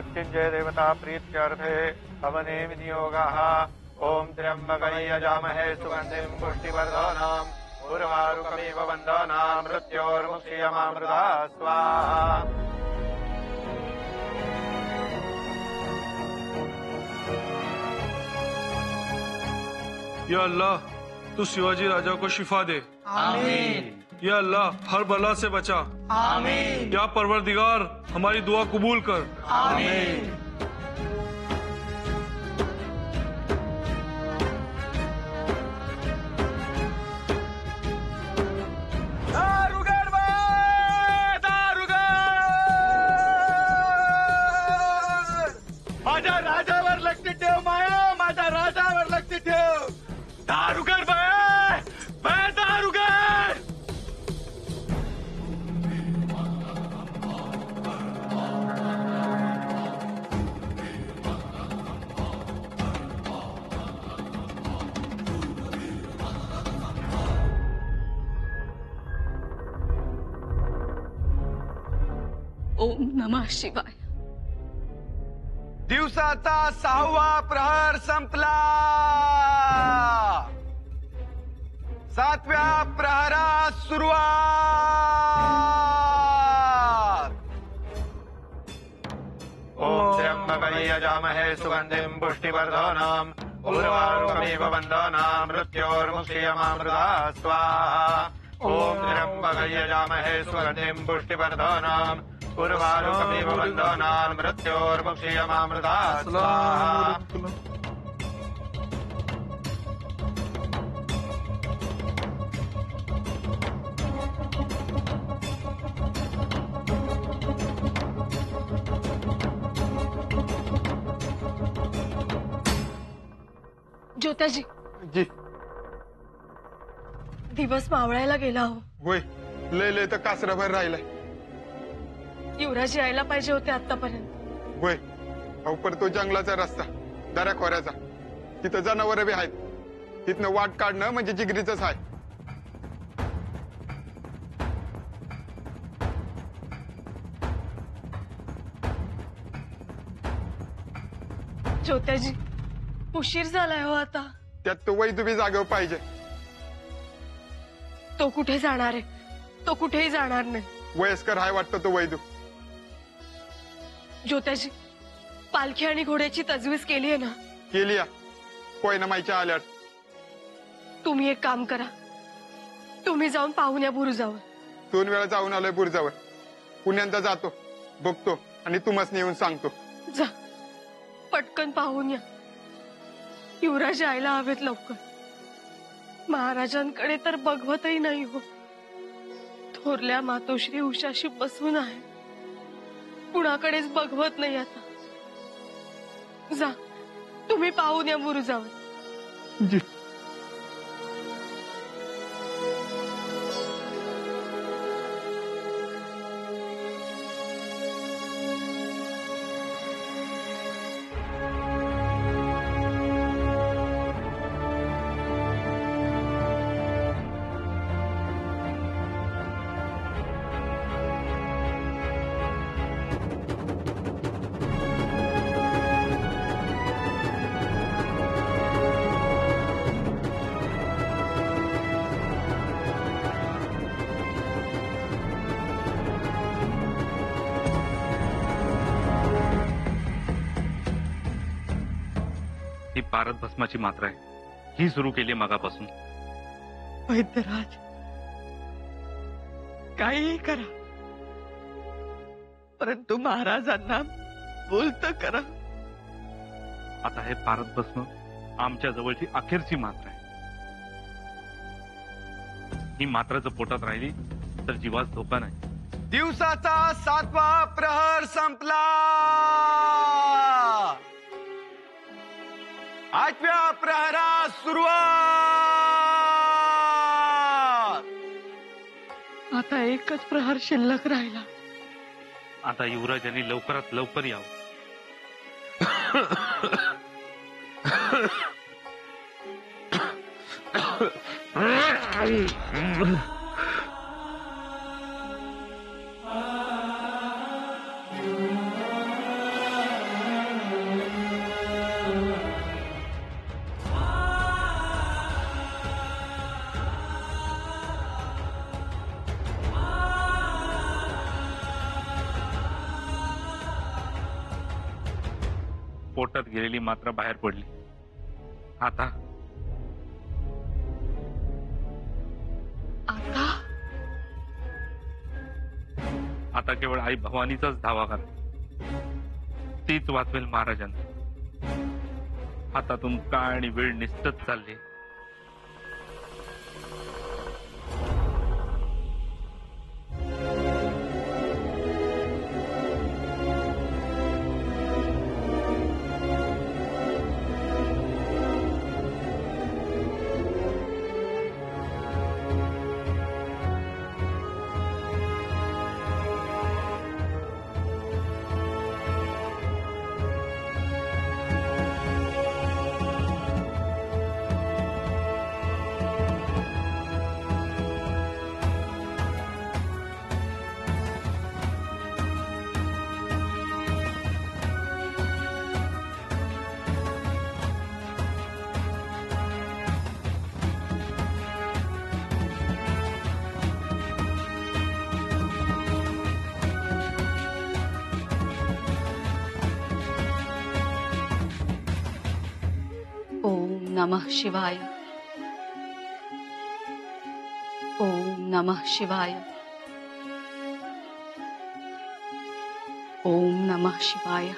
मृत्युंजय देवता प्रीत्यर्थे हवने विनियोगः। ओम त्र्यंबकं यजामहे सुगंधिं पुष्टिवर्धनम् उर्वारुकमिव बन्धनान् मृत्योर्मुक्षीयमामृता स्वाहा। या अल्लाह तू शिवाजी राजा को शिफा दे। आमीन। या अल्लाह हर बला से बचा। आमीन। या परवरदिगार हमारी दुआ कबूल कर। आमीन। माझ्या राजावर लक्ष ठेव माया, माझ्या राजावर लक्ष ठेव। दारुगड बाय दारुगड। ओम नमः शिवाय। दिवसाचा 6वा प्रहर संपला। 7व्या प्रहरात सुरुवात। ओम त्र्यंबकं यजामहे सुगंधिं पुष्टिवर्धनम् उर्वारुकमिव बन्धनान् मृत्योर्मुक्षीयमामृता स्वाहा। ओम त्र्यंबकं यजामहे सुगंधिं पुष्टिवर्धनम् उर्वारुकमिव बन्धनान् मृत्योर्मुक्षीयमामृता स्वाहा। ज्योताजी जी दिवस मावळायला गेला हो। होय लय तर कासराभर राहिलाय। युवराज यायला पाहिजे होते आतापर्यंत। होय अहो पर तो जंगलाचा रस्ता दऱ्या खोऱ्याचा, तिथं जनावर बी आहेत, तिथनं वाट काढणं म्हणजे जिगरीच आहे। ज्योताजी उशीर झालाय हो आता। त्यात तो वैद्य बी जागेवर पाहिजे। तो कुठे जाणार आहे? तो कुठेही जाणार नाही। वयस्कर हाय वाटतं तो वैद्य। ज्योताजी पालखी आणि घोड्याची तजवीज केली आहे ना? केली या कोयना माईच्या आल्यात। तुम्ही एक काम करा, तुम्ही जाऊन पाहून या बुरुजावर। 2 वेळा जाऊन आलोय बुरुजावर, पुण्यांदा जातो बघतो आणि तुम्हाला येऊन सांगतो। जा पटकन पाहून या। युवराज यायला हवेत लवकर। महाराजांकडे तर बघवतही नाही हो। थोरल्या मातोश्री उशाशी बसून आहे, कुणाकडेच बघवत नाही आता। जा तुम्ही पाहून या बुरुजावर। जी ही पारद भस्माची मात्रा आहे, ही सुरू केली मगापासून। वैद्यराज काही करा, परंतु महाराजांना बोलत करा। आता हे पारद भस्म आमच्या जवळची अखेरची मात्रा आहे। ही मात्रा जर पोटात राहिली तर जीवास धोका नाही। दिवसाचा 7वा प्रहर संपला। 8व्या प्रहरात सुरुवात। आता एकच प्रहर शिल्लक राहिला। आता युवराजांनी लवकरात लवकर यावं। पोटात गेलेली मात्रा बाहेर पडली. आता आता आता केवळ आई भवानीचाच धावा करा. तीच वाचवेल महाराजांना. हातातून काळ आणि वेळ निसटत चालली. ओम नमः शिवाय. ओम नमः शिवाय. ओम नमः शिवाय.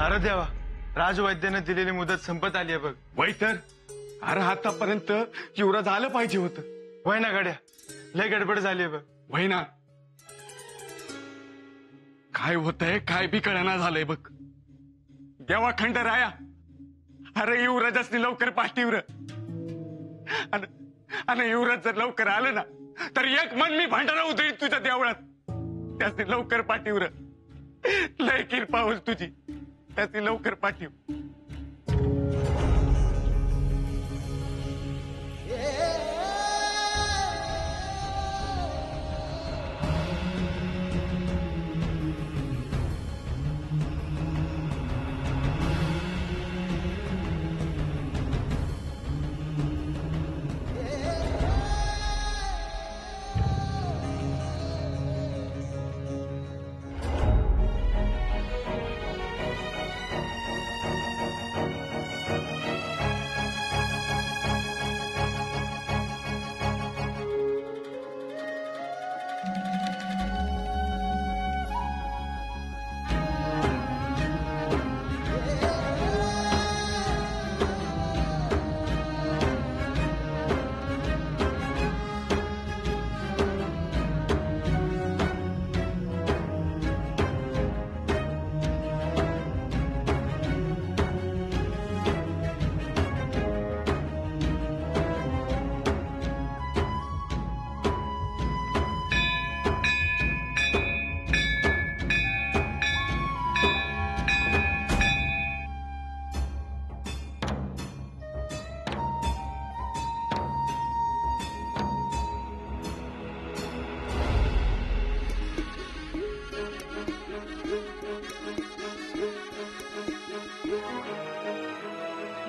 अरे देवा, राजवैद्याने दिलेली मुदत संपत आली आहे बघ. वय तर अरे आतापर्यंत युवराज आलं पाहिजे होतं. वय ना गाड्या, लय गडबड झाली आहे बघ. वय ना. काय होतंय काय बी कळना झालंय बघ. देवा खंडराया, अरे युवराजासनी लवकर पाठीवर. आणि युवराज जर लवकर आलं ना तर एक मन मी भांडारा उधळीत तुझ्या देवळात. त्यासनी लवकर पाठीवर. लय किरपा होईल तुझी. त्याची लवकर पाठीव.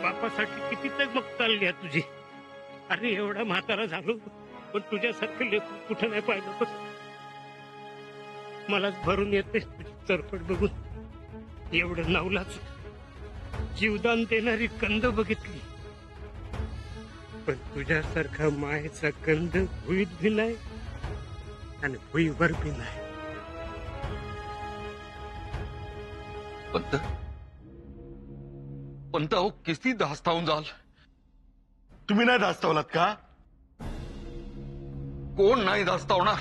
बापासाठी किती तगमग चालली आहे तुझी. अरे एवढा म्हातारा झालो पण तुझ्यासारखं लेकरू कुठं नाही पाहिलं. बस मलाच भरून येते तुझी चरफट बघून. एवढं नावलाच जीवदान देणारी कंद बघितली पण तुझ्यासारखा मायेचा कंद भुईत बी नाही आणि भुईवर बी नाही. पंत अहो किती धास्तावून जाल. तुम्ही नाही धास्तावलात का? कोण नाही धास्तावणार.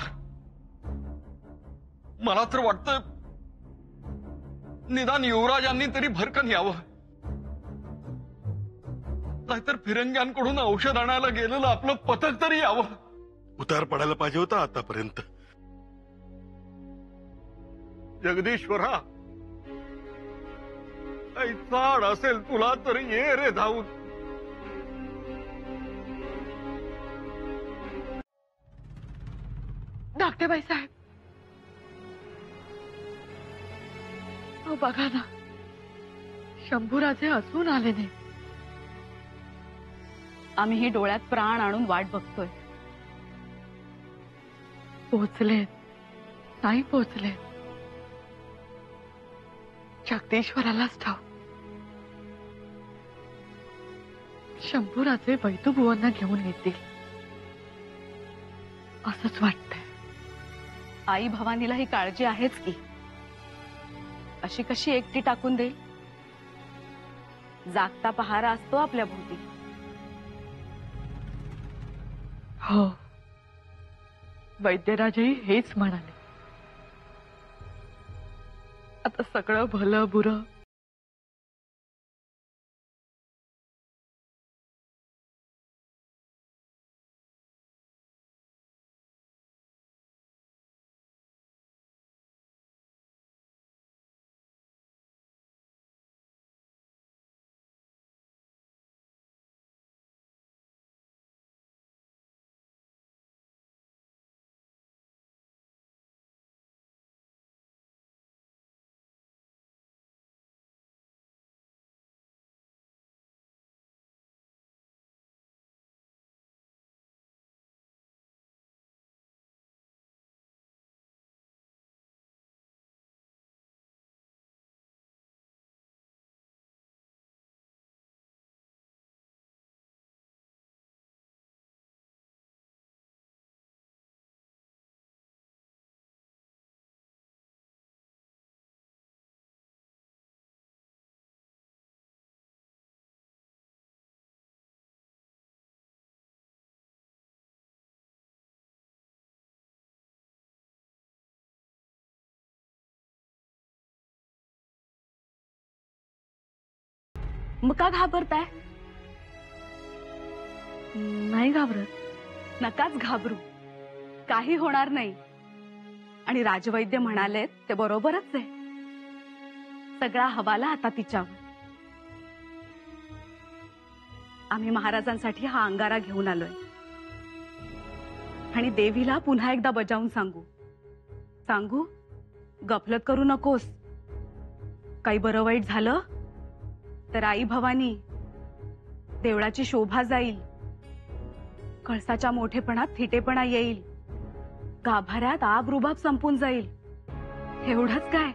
मला तर वाटतं निदान युवराजांनी तरी भरकन यावं. नाहीतर फिरंग्यांकडून औषध आणायला गेलेलं आपलं पथक तरी यावं. उतार पडायला पाहिजे होता आतापर्यंत. जगदीश्वरा काही चाड असेल तुला तर ये रे धावून. धाकटेबाई साहेब, अहो बघा ना, शंभूराजे अजून आले नाही. आम्ही ही डोळ्यात प्राण आणून वाट बघतोय. पोचलेत नाही पोचले जगदीश्वरालाच ठाव. शंभूराजे वैदुबुवांना घेऊन येतील असंच वाटतंय. आई भवानीला ही काळजी आहेच की. अशी कशी एकटी टाकून देईल. जागता पहारा असतो आपल्या भोवती. हो, वैद्यराजही हेच म्हणाले. आता सगळं भलं बुरं मग का घाबरताय. नाही घाबरत. नकाच घाबरू. काही होणार नाही. आणि राजवैद्य म्हणालेत ते बरोबरच आहे. सगळा हवाला आता तिच्यावर. आम्ही महाराजांसाठी हा अंगारा घेऊन आलोय आणि देवीला पुन्हा एकदा बजावून सांगू गफलत करू नकोस. काही बरं वाईट झालं तर आई भवानी देवळाची शोभा जाईल. कळसाच्या मोठेपणात थिटेपणा येईल. गाभाऱ्यात आबरुबाब संपून जाईल. एवढंच काय,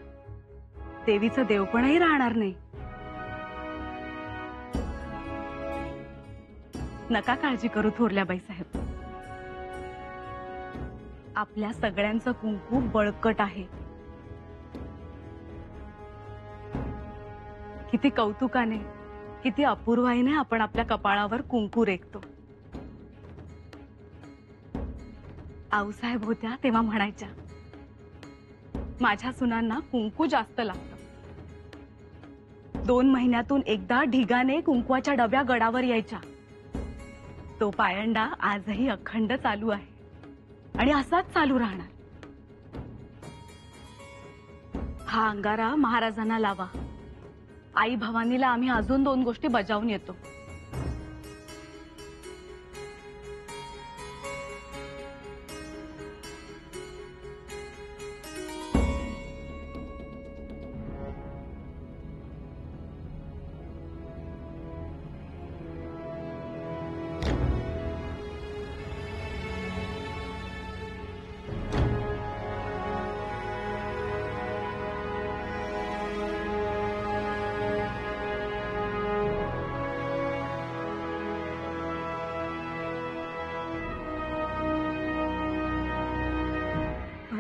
देवीचं देवपणही राहणार नाही. नका काळजी करू थोरल्याबाई साहेब. आपल्या सगळ्यांचं कुंकू बळकट आहे. किती कौतुकाने, किती अपूर्वाईने आपण आपल्या कपाळावर कुंकू रेखतो. आऊसाहेब होत्या तेव्हा म्हणायच्या, माझ्या सुनांना कुंकू जास्त लागतं. 2 महिन्यातून एकदा ढिगाने कुंकवाच्या डब्या गडावर यायच्या. तो पायंडा आजही अखंड चालू आहे आणि असाच चालू राहणार. हा अंगारा महाराजांना लावा. आई भवानीला आम्ही अजून 2 गोष्टी बजावून येतो.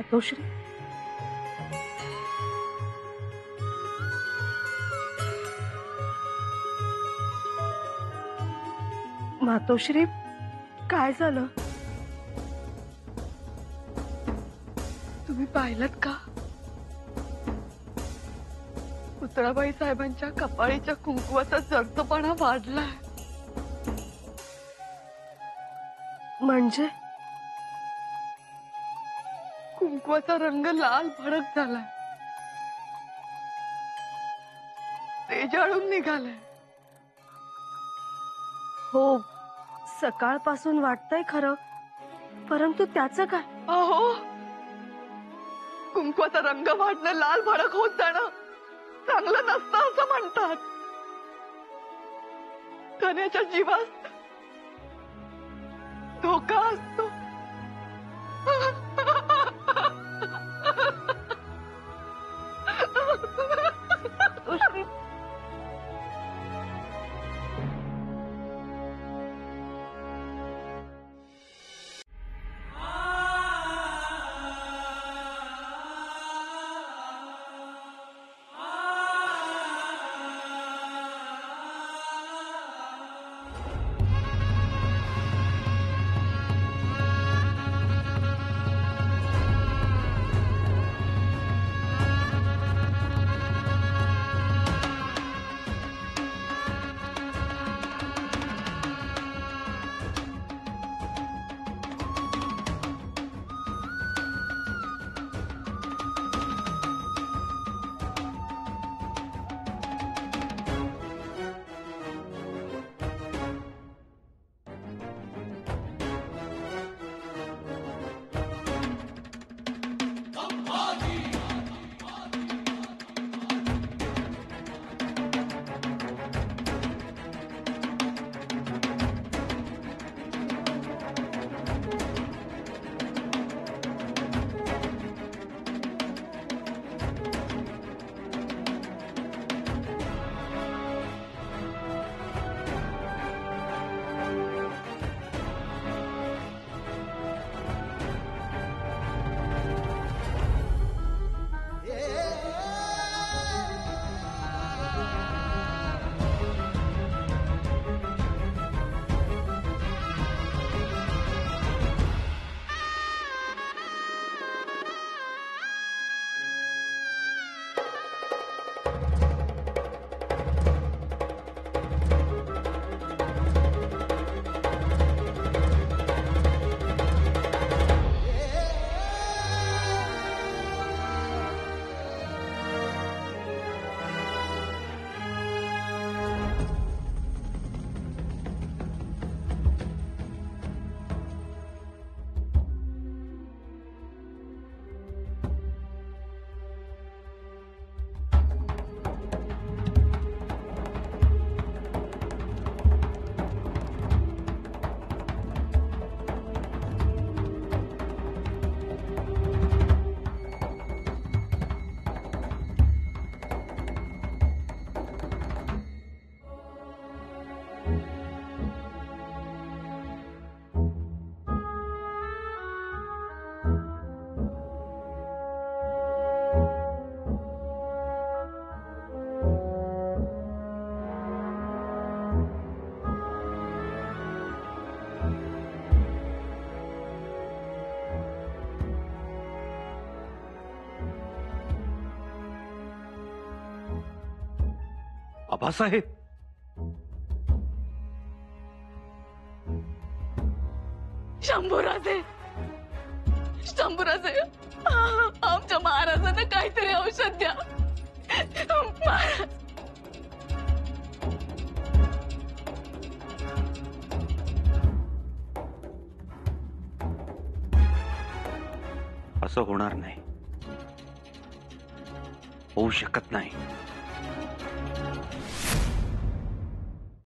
मातोश्री, मातोश्री, काय झालं? तुम्ही पाहिलं का? पुतळाबाई साहेबांच्या कपाळीच्या कुंकवाचा जर्दपणा वाढलाय. म्हणजे कुंकवाचा रंग लाल भडक झालाय. ते जाळून निघालंय. हो, सकाळपासून वाटतंय खरं, परंतु त्याचं काय? अहो, कुंकवाचा रंग वाढणं, लाल भडक होत जाणं चांगलं नसतं असं म्हणतात. कन्याच्या जीवास धोका असतो. मातोश्री, आबासाहेब, शंभूराजे, शंभूराजे, आमच्या महाराजांना काहीतरी औषध द्या. महाराज, असं होणार नाही, होऊ शकत नाही.